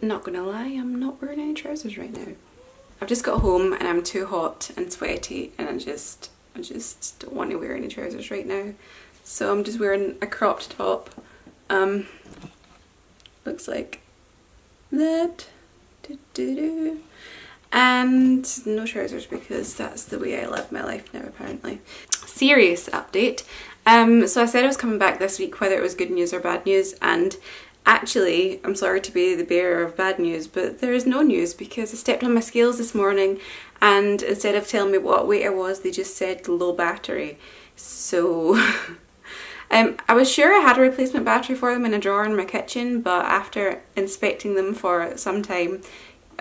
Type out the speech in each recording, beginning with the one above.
not gonna lie, I'm not wearing any trousers right now. I've just got home and I'm too hot and sweaty and I just don't want to wear any trousers right now. So I'm just wearing a cropped top. Looks like that. And no trousers because that's the way I live my life now apparently. Serious update. So I said I was coming back this week whether it was good news or bad news, and actually I'm sorry to be the bearer of bad news, but there is no news because I stepped on my scales this morning and instead of telling me what weight I was, they just said low battery. So I was sure I had a replacement battery for them in a drawer in my kitchen, but after inspecting them for some time,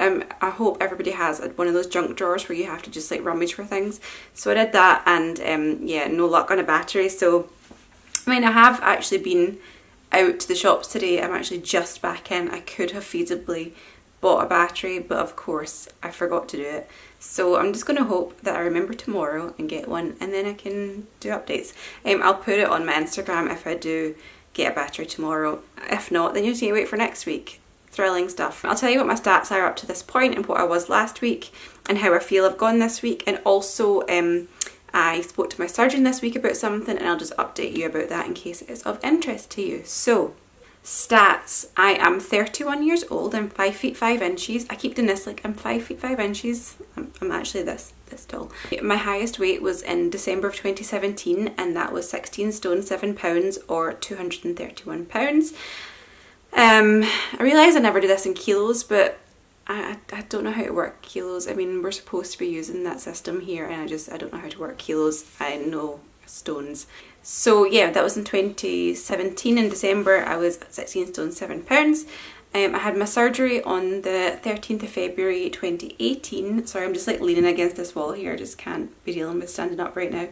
I hope everybody has one of those junk drawers where you have to just like rummage for things. So I did that and yeah, no luck on a battery. So I mean, I have actually been out to the shops today. I'm actually just back in. I could have feasibly bought a battery, but of course I forgot to do it. So I'm just going to hope that I remember tomorrow and get one, and then I can do updates. I'll put it on my Instagram if I do get a battery tomorrow. If not, then you just need to wait for next week. Thrilling stuff. I'll tell you what my stats are up to this point and what I was last week and how I feel I've gone this week, and also I spoke to my surgeon this week about something and I'll just update you about that in case it is of interest to you. So, stats. I am 31 years old. I'm 5 feet 5 inches. I keep doing this like I'm 5 feet 5 inches. I'm actually this tall. My highest weight was in December of 2017 and that was 16 stone 7 pounds or 231 pounds. I realise I never do this in kilos, but I don't know how to work kilos. I mean, we're supposed to be using that system here and I don't know how to work kilos. I know stones. So yeah, that was in 2017 in December. I was 16 stone 7 pounds. I had my surgery on the 13th of February 2018. Sorry, I'm just like leaning against this wall here. I just can't be dealing with standing up right now.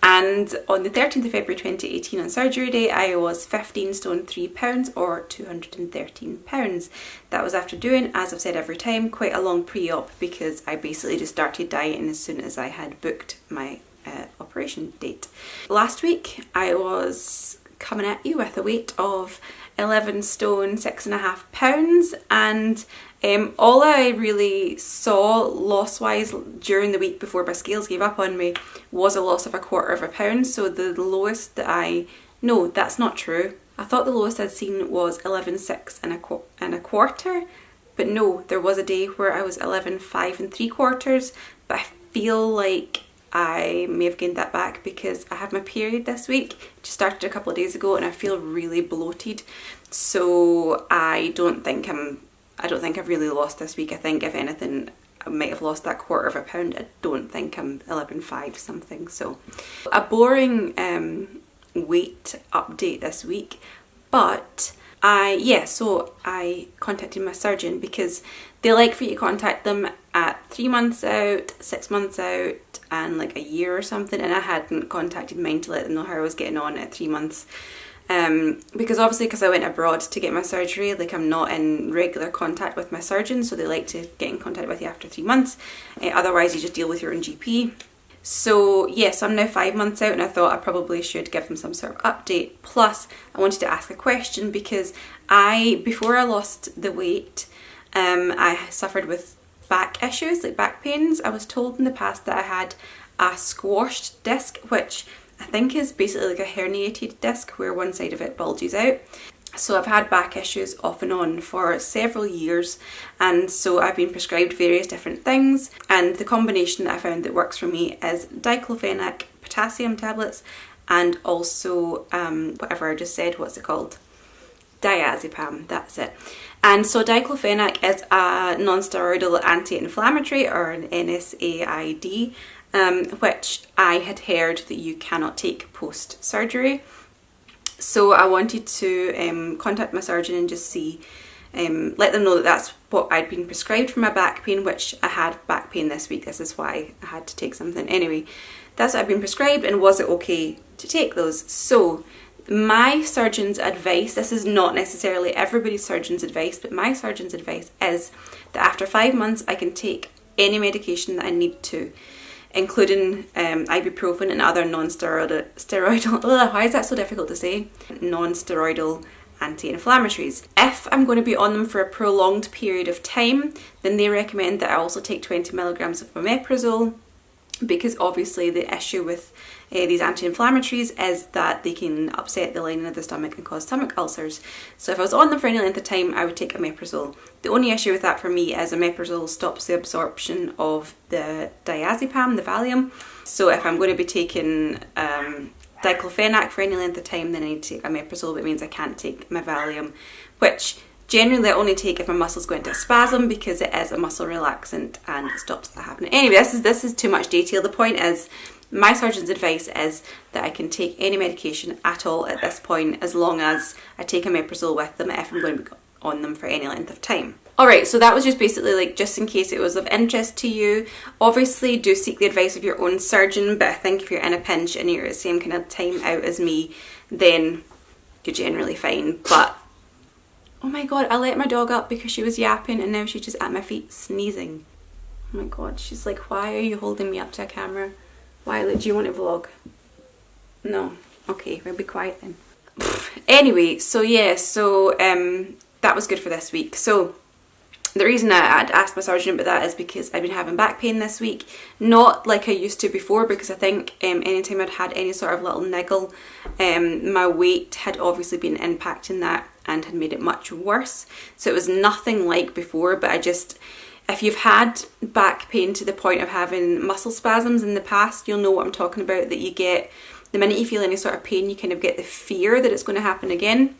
And on the 13th of February 2018 on surgery day, I was 15 stone 3 pounds or 213 pounds. That was after doing, as I've said every time, quite a long pre-op because I basically just started dieting as soon as I had booked my operation date. Last week I was coming at you with a weight of 11 stone 6.5 pounds, and all I really saw loss wise during the week before my scales gave up on me was a loss of 1/4 pound. So the lowest that no, that's not true. I thought the lowest I'd seen was 11.6 and a quarter, but no, there was a day where I was 11.5 3/4, but I feel like I may have gained that back because I had my period this week. It just started a couple of days ago and I feel really bloated. So I don't think I've really lost this week. I think if anything I might have lost that 1/4 pound. I don't think I'm 11.5 something. So a boring weight update this week, but so I contacted my surgeon because they like for you to contact them at 3 months out, 6 months out and like a year or something, and I hadn't contacted mine to let them know how I was getting on at 3 months. Because I went abroad to get my surgery, like I'm not in regular contact with my surgeon, so they like to get in contact with you after 3 months. Otherwise you just deal with your own GP. So yes, I'm now 5 months out and I thought I probably should give them some sort of update. Plus I wanted to ask a question because before I lost the weight, I suffered with back issues, like back pains. I was told in the past that I had a squashed disc, which I think is basically like a herniated disc where one side of it bulges out. So I've had back issues off and on for several years, and so I've been prescribed various different things, and the combination that I found that works for me is diclofenac potassium tablets and also whatever I just said, what's it called? Diazepam, that's it. And so diclofenac is a non-steroidal anti-inflammatory, or an NSAID, which I had heard that you cannot take post-surgery. So I wanted to contact my surgeon and just see, let them know that that's what I'd been prescribed for my back pain, which I had back pain this week. This is why I had to take something. Anyway, that's what I've been prescribed, and was it okay to take those? So my surgeon's advice, this is not necessarily everybody's surgeon's advice, but my surgeon's advice is that after 5 months I can take any medication that I need to, including ibuprofen and other non-steroidal, why is that so difficult to say? Non-steroidal anti-inflammatories. If I'm going to be on them for a prolonged period of time, then they recommend that I also take 20 milligrams of omeprazole, because obviously the issue with these anti-inflammatories is that they can upset the lining of the stomach and cause stomach ulcers. So if I was on them for any length of time, I would take omeprazole. The only issue with that for me is omeprazole stops the absorption of the diazepam, the Valium. So if I'm going to be taking diclofenac for any length of time, then I need to take omeprazole, but it means I can't take my Valium, which generally I only take if my muscles go into a spasm, because it is a muscle relaxant and it stops that happening. Anyway, this is too much detail. The point is, my surgeon's advice is that I can take any medication at all at this point, as long as I take omeprazole with them if I'm going to be on them for any length of time. Alright, so that was just basically like just in case it was of interest to you. Obviously do seek the advice of your own surgeon, but I think if you're in a pinch and you're at the same kind of time out as me, then you're generally fine. But oh my god, I let my dog up because she was yapping and now she's just at my feet sneezing. Oh my god, she's like, why are you holding me up to a camera? Violet, do you want to vlog? No. Okay, we'll be quiet then. Anyway, so yeah, that was good for this week. So the reason I'd asked my surgeon about that is because I've been having back pain this week. Not like I used to before, because I think anytime I'd had any sort of little niggle, my weight had obviously been impacting that and had made it much worse. So it was nothing like before, but if you've had back pain to the point of having muscle spasms in the past, you'll know what I'm talking about, that you get, the minute you feel any sort of pain, you kind of get the fear that it's going to happen again.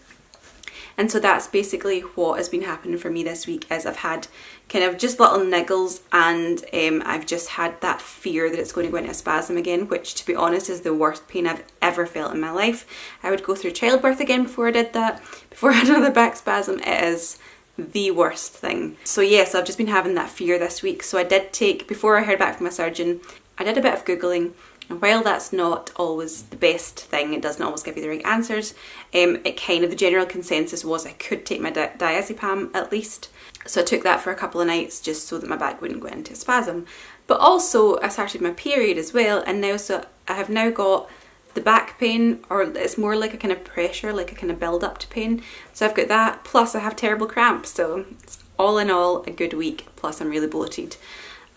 And so that's basically what has been happening for me this week, is I've had kind of just little niggles, and I've just had that fear that it's going to go into a spasm again, which to be honest is the worst pain I've ever felt in my life. I would go through childbirth again before I did that, before I had another back spasm. It is the worst thing. So yes, I've just been having that fear this week. So I did take, before I heard back from my surgeon, I did a bit of Googling. And while that's not always the best thing, it doesn't always give you the right answers, it kind of, the general consensus was I could take my diazepam at least. So I took that for a couple of nights just so that my back wouldn't go into a spasm. But also I started my period as well, and now so I have now got the back pain, or it's more like a kind of pressure, like a kind of build up to pain. So I've got that, plus I have terrible cramps. So it's all in all a good week, plus I'm really bloated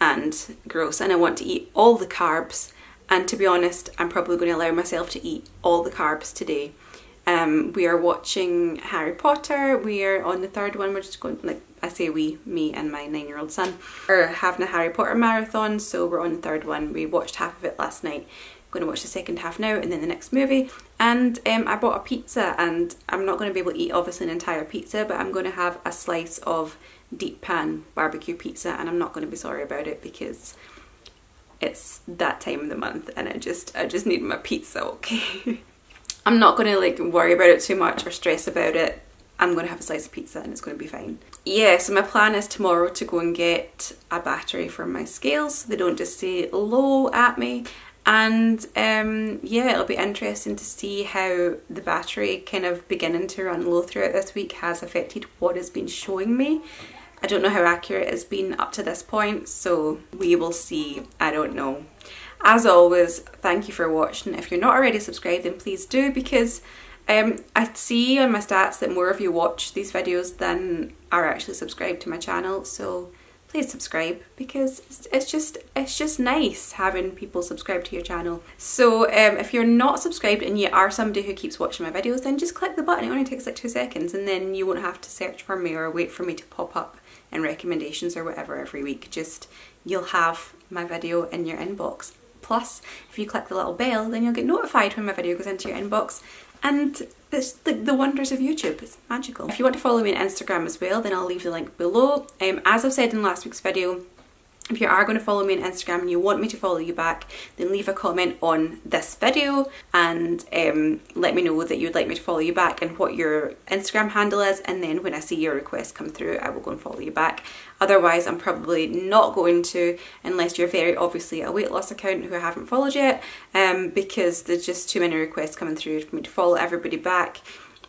and gross, and I want to eat all the carbs. And to be honest, I'm probably going to allow myself to eat all the carbs today. We are watching Harry Potter. We are on the third one. We're just going, like I say me and my 9-year-old son are having a Harry Potter marathon. So we're on the third one. We watched half of it last night. Going to watch the second half now, and then the next movie. And I bought a pizza, and I'm not going to be able to eat obviously an entire pizza, but I'm going to have a slice of deep pan barbecue pizza, and I'm not going to be sorry about it, because it's that time of the month and I just need my pizza, okay? I'm not going to like worry about it too much or stress about it. I'm going to have a slice of pizza and it's going to be fine. Yeah, so my plan is tomorrow to go and get a battery for my scales so they don't just say low at me. And yeah, it'll be interesting to see how the battery kind of beginning to run low throughout this week has affected what has been showing me. I don't know how accurate it's been up to this point, so we will see. I don't know. As always, thank you for watching. If you're not already subscribed, then please do, because I see on my stats that more of you watch these videos than are actually subscribed to my channel, so please subscribe, because it's just nice having people subscribe to your channel. So if you're not subscribed and you are somebody who keeps watching my videos, then just click the button. It only takes like 2 seconds, and then you won't have to search for me or wait for me to pop up in recommendations or whatever every week. Just, you'll have my video in your inbox. Plus, if you click the little bell, then you'll get notified when my video goes into your inbox. And it's like the wonders of YouTube. It's magical. If you want to follow me on Instagram as well, then I'll leave the link below. As I've said in last week's video, if you are going to follow me on Instagram and you want me to follow you back, then leave a comment on this video and let me know that you'd like me to follow you back and what your Instagram handle is, and then when I see your request come through, I will go and follow you back. Otherwise, I'm probably not going to, unless you're very obviously a weight loss account who I haven't followed yet, because there's just too many requests coming through for me to follow everybody back.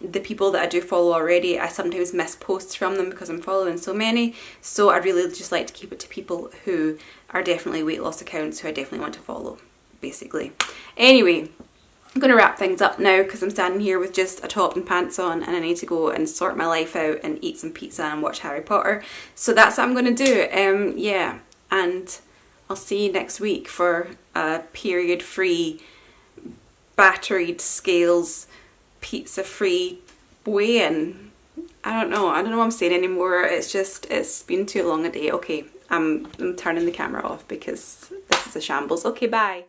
The people that I do follow already, I sometimes miss posts from them because I'm following so many, so I really just like to keep it to people who are definitely weight loss accounts who I definitely want to follow, basically. Anyway, I'm going to wrap things up now because I'm standing here with just a top and pants on, and I need to go and sort my life out and eat some pizza and watch Harry Potter. So that's what I'm going to do. Yeah, and I'll see you next week for a period-free, batteried scales, pizza-free weigh-in. I don't know what I'm saying anymore. It's been too long a day. Okay, I'm turning the camera off because this is a shambles. Okay, bye.